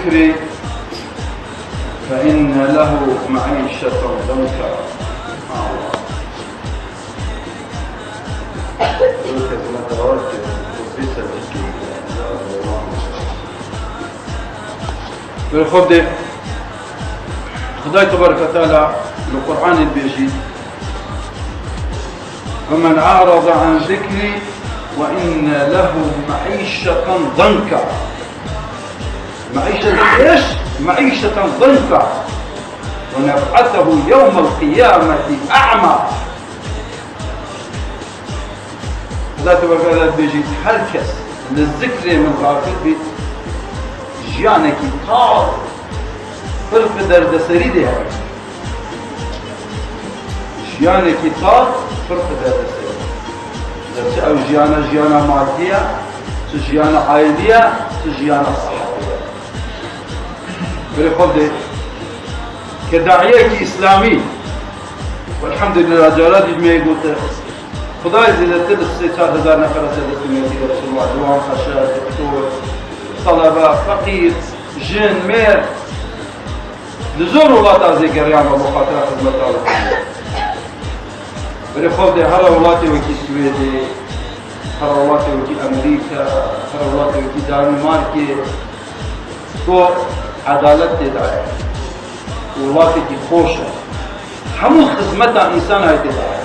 الذكر فإن له معيشة ضنكا. بالخد خداي تبارك وتعالى القرآن البيجي فمن أعرض عن ذكري وإن له معيشة ضنكا. معيشة إيش؟ معيشة ضنكا ونبعثه يوم القيامة أعمى. خداي تبارك وتعالى بيجي تحركس للذكر من غافل جيانك طار فرق درد سريده جيانك طار فرق درد سريده أو جيانا مادية جيانا عائلية جيانا صحية. بريخوده كداعية إسلامي والحمد لله جلالات جميع يقول خداي زيادة تلسي 4000 نفر سيدة سميتي رسول الله دوام خشاة دكتور طلبة فقير جن مير لزور ولاتا زيقريان ومخاطرة خدمة الله بريخوده هر ولاتي وكي سويدي هر ولاتي وكي أمريكا هر ولاتي وكي دانماركي تو عدالت تدعي ولاتي كي خوشة همو خدمتا إنسان هاي تدعي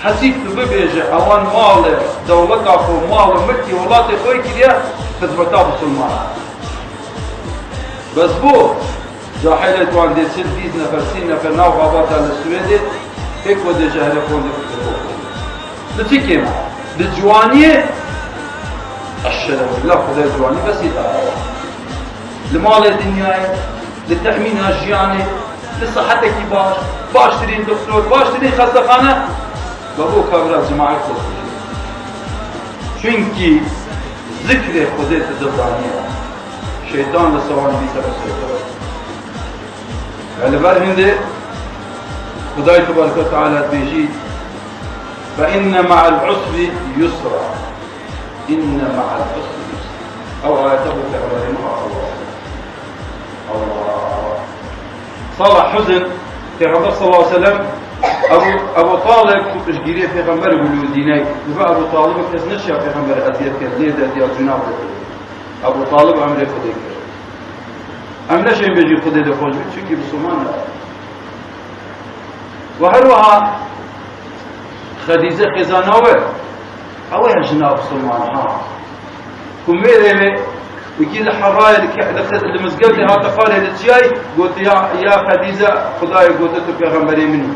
حسيت ببيجي اوان مال دولتا خو مال ملكي ولاتي خوي كريا خدمتا بسلمان بس بو جاحلت وان دي سل 10 نفر 30 نفر ناو غابات على السويدي هيك ودي جهر فون دي لتي كيما للجوانية الشرف لا خذ جواني بس يتعرف لمال الدنيا لتأمين هالجياني لصحتك باش ترين دكتور باش ترين خستخانة بابو كابرا جماعة خصوصي چونكي ذكر خودت دبرانية شيطان لسوان بيسا بسيطة البر هنده خداي تبارك وتعالى بيجي فإن مع العسر يسرا إن مع العسر يسرا أو آياته كعبرها الله صالح حزن في غضب صلى الله عليه وسلم أبو طالب كنت أشجيريه في غمبر يقولوا ديناي يبقى أبو طالب كزنشيا في غمبر أديت كزنية أديت جناب أبو طالب عمري خديك عمري شيء بيجي خدي دخول شكي بسمان وهروها خديجة خزانوة أوه جناب سلمان ها كميرة وكي الحراية المسجد لها تقال الشيء قلت يا خديجة خداي قلت في غمبري منه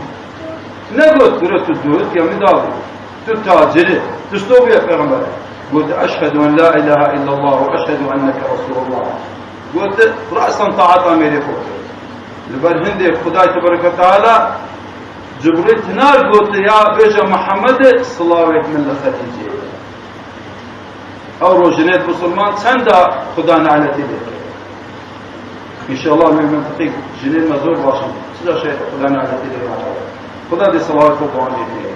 نقول قلت الدود يا مداوي تتاجر تستوب يا پیغمبر قلت أشهد أن لا إله إلا الله وأشهد أنك رسول الله قلت رأسا طاعتا ميري فوق لبر هندي خداي تبارك وتعالى جبريل نار قلت يا بيجا محمد صلاة من خديجة أو روجنات مسلمان سندا خدا نعلتي لك إن شاء الله من منطقة جنين مزور باشن سلا شيء خدا نعلتي لك خدا دي صلوات وقوانين لي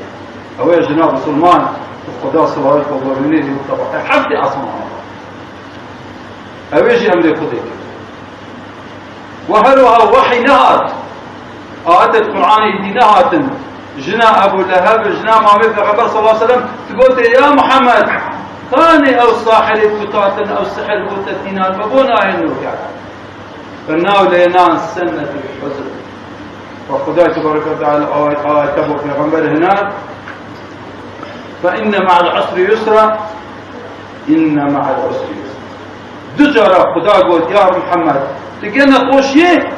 أو يا جناب مسلمان خدا صلوات وقوانين لي طبعا حفتي أسمع أو يجي أمري خدك وهلوها وحي نهات آيات القرآن دي نهات جنا أبو لهب جنا مامي في صلى الله عليه وسلم تقول يا محمد ثاني أو الساحر الفتاة أو السحر الفتاتين البابونا هنوك فالناو لينان سنة الحزن وخداي تبارك وتعالى آياته في غنبر هنا فإن مع العسر يسرا إن مع العسر يسرا دجرة خدا قلت يا محمد تقينا خوشيه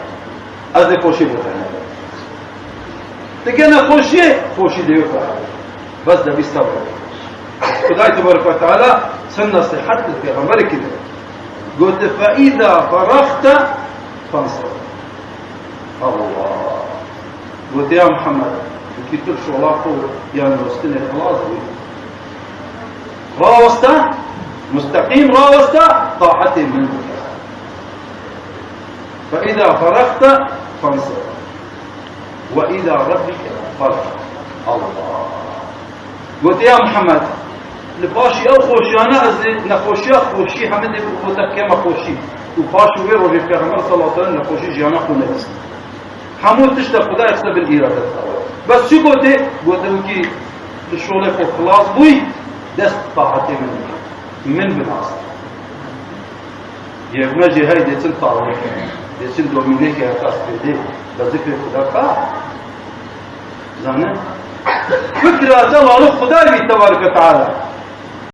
أذي خوشي بطانا تقينا خوشيه خوشي ديوكا بس ده بيستبر خداي تبارك وتعالى سنة صحة في غنبر كده قلت فإذا فرغت فانصر الله قلت يا محمد كي ترشو الله يا نوستني خلاص راوسته مستقيم راوسته طاعتي منك فإذا فرغت فانصر وإلى ربك فرغ الله قلت يا محمد لباشي أو خوشي أنا أزلي نخوشي خوشي حمد بوتك كما خوشي وفاش وغير وجه پیغمبر صلى الله عليه وسلم نخوشي جيانا خونت حمود تشتا خدا يكسب الإرادة بس شو قلت وكي الشغل خو خلاص بوي دست طاعتي من بناس يغمجي هاي ديتن طاعتي ديتن دومينيك يا قاس بيدي بذكر خدا قا زانه فكرة الله خدا بي تبارك وتعالى